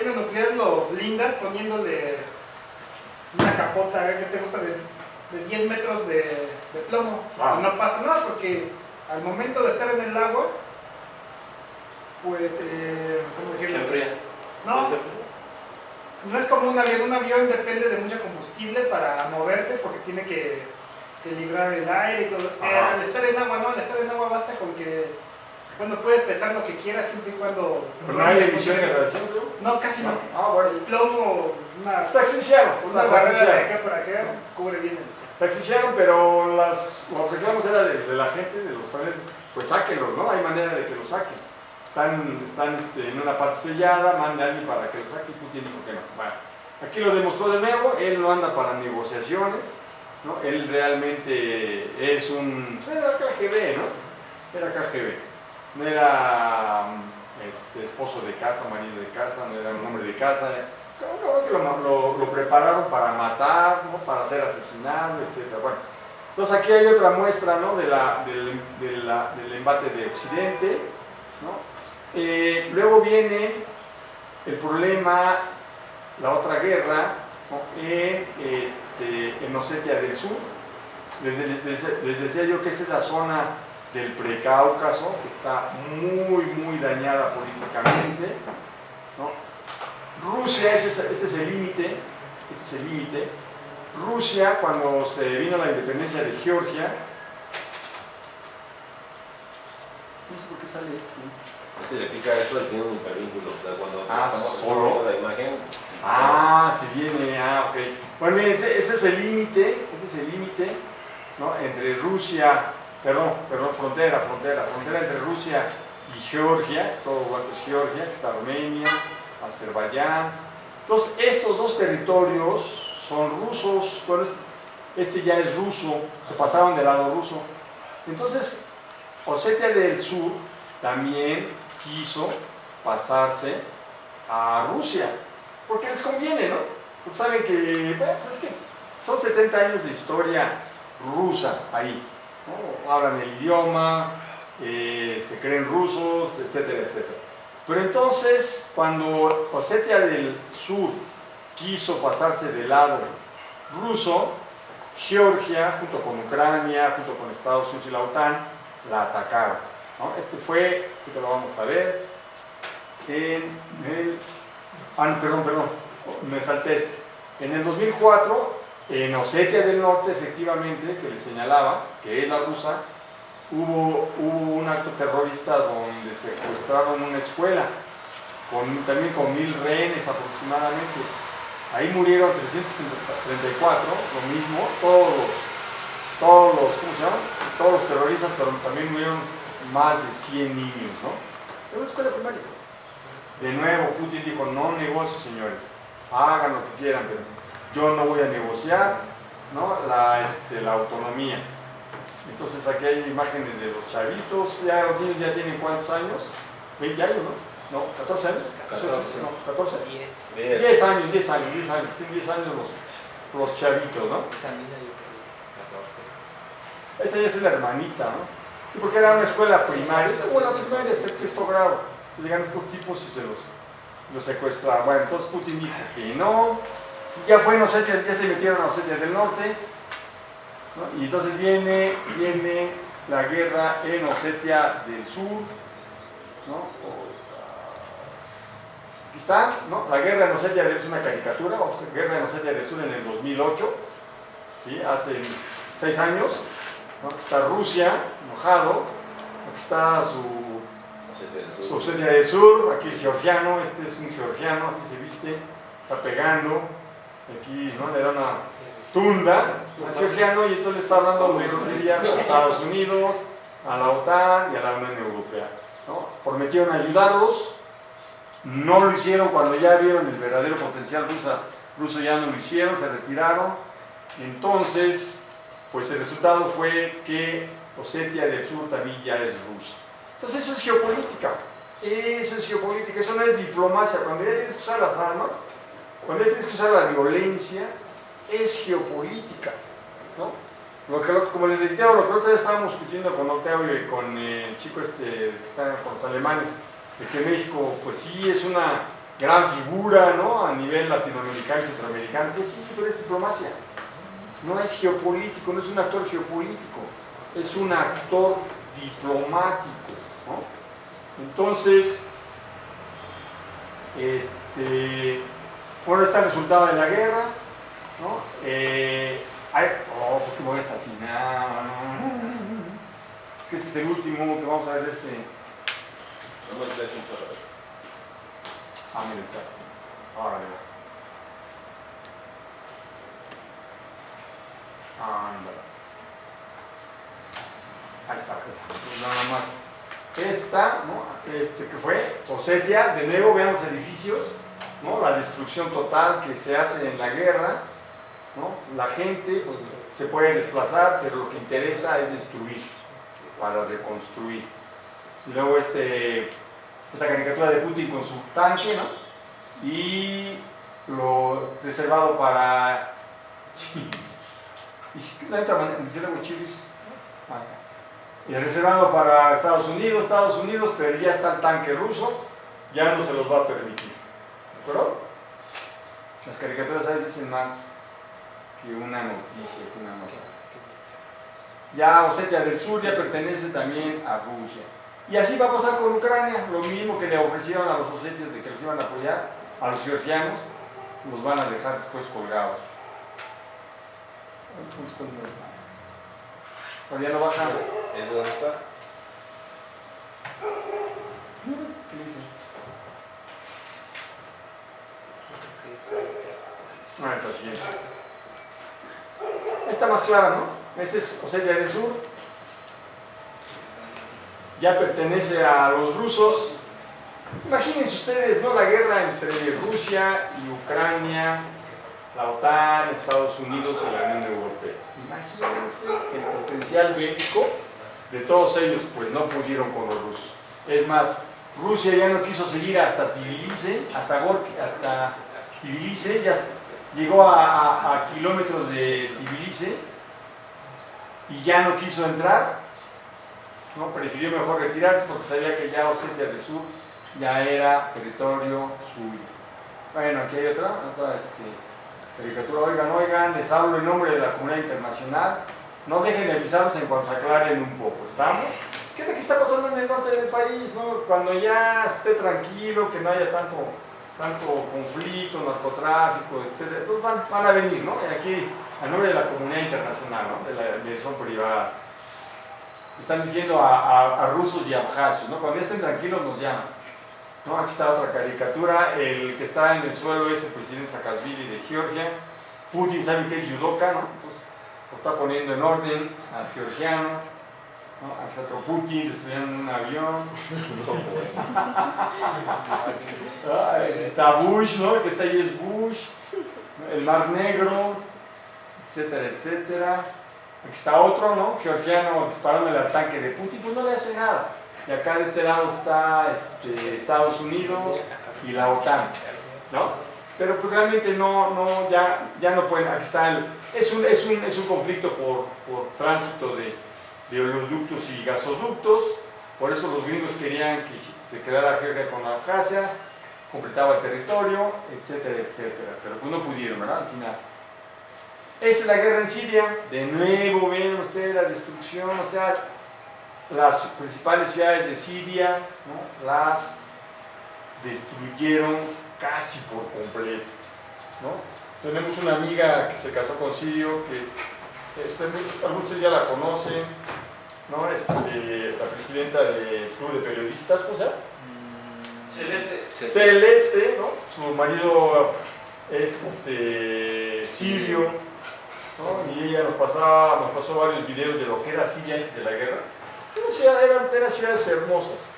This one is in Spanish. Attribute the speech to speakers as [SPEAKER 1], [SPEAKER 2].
[SPEAKER 1] submarino nuclear lo blindas poniéndole una capota, que te gusta de 10 metros de plomo. Y no pasa nada porque al momento de estar en el agua, pues, ¿cómo decirlo?
[SPEAKER 2] Se enfría.
[SPEAKER 1] No es como un avión depende de mucho combustible para moverse porque tiene que librar el aire y todo. Al estar en agua, no, al estar en agua basta con que, bueno, puedes pesar lo que quieras siempre y cuando...
[SPEAKER 3] ¿Pero no hay emisión de radiación, creo?
[SPEAKER 1] No, casi no.
[SPEAKER 3] Bueno.
[SPEAKER 1] El plomo,
[SPEAKER 3] Se axixiaron.
[SPEAKER 1] una barrera de acá para acá, cubre bien
[SPEAKER 3] Se axixiaron, pero los reclamos eran de la gente, de los fans, pues sáquenlos, ¿no? Hay manera de que los saquen. Están en una parte sellada, manda a alguien para que lo saque y Putin dijo que no. Bueno, aquí lo demostró de nuevo, él no anda para negociaciones, ¿no? Él realmente es era KGB, ¿no? Era KGB, no era esposo de casa, marido de casa, no era un hombre de casa, que lo prepararon para matar, ¿no? Para ser asesinado, etc. Bueno, entonces aquí hay otra muestra, ¿no? del embate de Occidente, ¿no? Luego viene el problema, la otra guerra, ¿no? En Osetia del Sur. Les decía yo que esa es la zona del Precáucaso, que está muy dañada políticamente, ¿no? Rusia, este es el límite, Rusia, cuando se vino la independencia de Georgia, no sé por qué sale esto.
[SPEAKER 2] Si le pica eso, le tiene un hipervínculo. O sea, cuando
[SPEAKER 3] solo
[SPEAKER 2] la imagen.
[SPEAKER 3] Si viene, ok. Bueno, miren, ese es el límite, ¿no? Entre Rusia, frontera entre Rusia y Georgia, todo lo que es Georgia, que está Armenia, Azerbaiyán. Entonces, estos dos territorios son rusos, bueno, este ya es ruso, se pasaron del lado ruso. Entonces, Osetia del Sur también quiso pasarse a Rusia, porque les conviene, ¿no? Porque saben que, bueno, pues es que son 70 años de historia rusa ahí, ¿no? Hablan el idioma, se creen rusos, etcétera. Pero entonces, cuando Osetia del Sur quiso pasarse del lado ruso, Georgia, junto con Ucrania, junto con Estados Unidos y la OTAN, la atacaron, ¿no? Esto lo vamos a ver perdón, me salté esto. En el 2004, en Osetia del Norte, efectivamente, que les señalaba, que es la rusa, hubo un acto terrorista donde secuestraron una escuela, también con 1000 rehenes aproximadamente. Ahí murieron 334, lo mismo, todos los terroristas, pero también murieron más de 100 niños, ¿no? En una escuela primaria. De nuevo, Putin dijo, no negocien, señores, hagan lo que quieran, pero yo no voy a negociar, ¿no? la autonomía. Entonces aquí hay imágenes de los chavitos, ya los niños ya tienen ¿cuántos años? 20 años, ¿no? No, 14 años. 14. 10 años, tienen 10 años los chavitos, ¿no?
[SPEAKER 4] Esa niña yo creo 14.
[SPEAKER 3] Esta ya es la hermanita, ¿no? Sí, porque era una escuela primaria, es como la primaria, sexto grado. Entonces llegan estos tipos y se los secuestraron. Bueno, entonces Putin dijo que no, ya se metieron a Osetia del Norte, ¿no? Y entonces viene la guerra en Osetia del Sur, ¿no? Aquí está, ¿no? La guerra en Osetia del Sur es una caricatura, guerra en Osetia del Sur en el 2008, ¿sí? Hace 6 años, ¿no? Aquí está Rusia, enojado, aquí está su Osetia del Sur, aquí el georgiano, este es un georgiano, así se viste, está pegando, aquí, ¿no? Le da una tunda al georgiano y entonces le está dando groserías a Estados Unidos, a la OTAN y a la Unión Europea, ¿no? Prometieron ayudarlos, no lo hicieron cuando ya vieron el verdadero potencial ruso, ya no lo hicieron, se retiraron. Entonces, pues el resultado fue que Osetia del Sur también ya es rusa. Entonces eso es geopolítica, eso no es diplomacia. Cuando ya tienes que usar las armas, cuando ya tienes que usar la violencia, es geopolítica, ¿no? Como les reitero, lo que otra vez estábamos discutiendo con Octavio y con el chico que está con los alemanes, de que México, pues sí, es una gran figura, ¿no? A nivel latinoamericano y centroamericano, que sí, pero es diplomacia. No es geopolítico, no es un actor geopolítico, es un actor diplomático, ¿no? Entonces, bueno, está el resultado de la guerra, ¿no? ¿Por qué voy hasta el final? Es que ese es el último que vamos a ver de este.
[SPEAKER 2] No me lees un chorro.
[SPEAKER 3] Mira, está. Ahora mira. Ahí está. Pues nada más. Esta, ¿no? Que fue Osetia, de nuevo vean los edificios, ¿no? La destrucción total que se hace en la guerra, ¿no? La gente pues, se puede desplazar, pero lo que interesa es destruir para reconstruir. Y luego esta caricatura de Putin con su tanque, ¿no? Y lo reservado para y si no entra en el chilis, ahí está. Y reservado para Estados Unidos, pero ya está el tanque ruso, ya no se los va a permitir. ¿De acuerdo? Las caricaturas a veces dicen más que una noticia, que una nota. Ya Osetia del Sur ya pertenece también a Rusia. Y así va a pasar con Ucrania, lo mismo que le ofrecieron a los osetios de que les iban a apoyar, a los georgianos, los van a dejar después colgados. Todavía no bajan.
[SPEAKER 2] ¿Ese dónde está?
[SPEAKER 3] ¿Qué dice? Es la siguiente. Está más clara, ¿no? Ese es Osetia del Sur. Ya pertenece a los rusos. Imagínense ustedes, ¿no? La guerra entre Rusia y Ucrania, la OTAN, Estados Unidos y la Unión Europea. Imagínense el potencial bélico de todos ellos, pues no pudieron con los rusos. Es más, Rusia ya no quiso seguir hasta Tbilisi, hasta Tbilisi, ya llegó a kilómetros de Tbilisi y ya no quiso entrar, ¿no? Prefirió mejor retirarse porque sabía que ya Osetia del Sur ya era territorio suyo. Bueno, aquí hay otra caricatura. Oigan, les hablo en nombre de la comunidad internacional. No dejen de avisarnos en cuanto se aclaren un poco. ¿Estamos? ¿Qué es lo que está pasando en el norte del país, ¿no? Cuando ya esté tranquilo, que no haya tanto conflicto, narcotráfico, etc. Entonces van a venir, ¿no? Y aquí, a nombre de la comunidad internacional, ¿no? De la dirección privada. Están diciendo a rusos y a abjasios, ¿no? Cuando ya estén tranquilos nos llaman. ¿No? Aquí está otra caricatura, el que está en el suelo es el presidente Saakashvili de Georgia. Putin sabe que es judoka, ¿no? Entonces lo está poniendo en orden al georgiano, ¿no? Aquí está otro Putin destruyendo un avión. Está Bush, ¿no? El que está ahí es Bush, ¿no? El Mar Negro, etcétera, etcétera. Aquí está otro, ¿no? Georgiano disparando el ataque de Putin, pues no le hace nada. Y acá de este lado está Estados Unidos y la OTAN, ¿no? Pero pues realmente ya no pueden, aquí está, es un conflicto por tránsito de oleoductos y gasoductos, por eso los gringos querían que se quedara Georgia con la Abjasia, completaba el territorio, etcétera, etcétera, pero pues no pudieron, ¿verdad? Al final. Esa es la guerra en Siria, de nuevo ven ustedes la destrucción, o sea, las principales ciudades de Siria, ¿no? Las destruyeron casi por completo, ¿no? Tenemos una amiga que se casó con sirio, que algunos de ustedes ya la conocen, ¿no? La presidenta del Club de Periodistas, ¿cómo se llama? Celeste, ¿no? Su marido es sirio, ¿no? Y ella nos pasó varios videos de lo que era Siria antes de la guerra. Eran ciudades hermosas.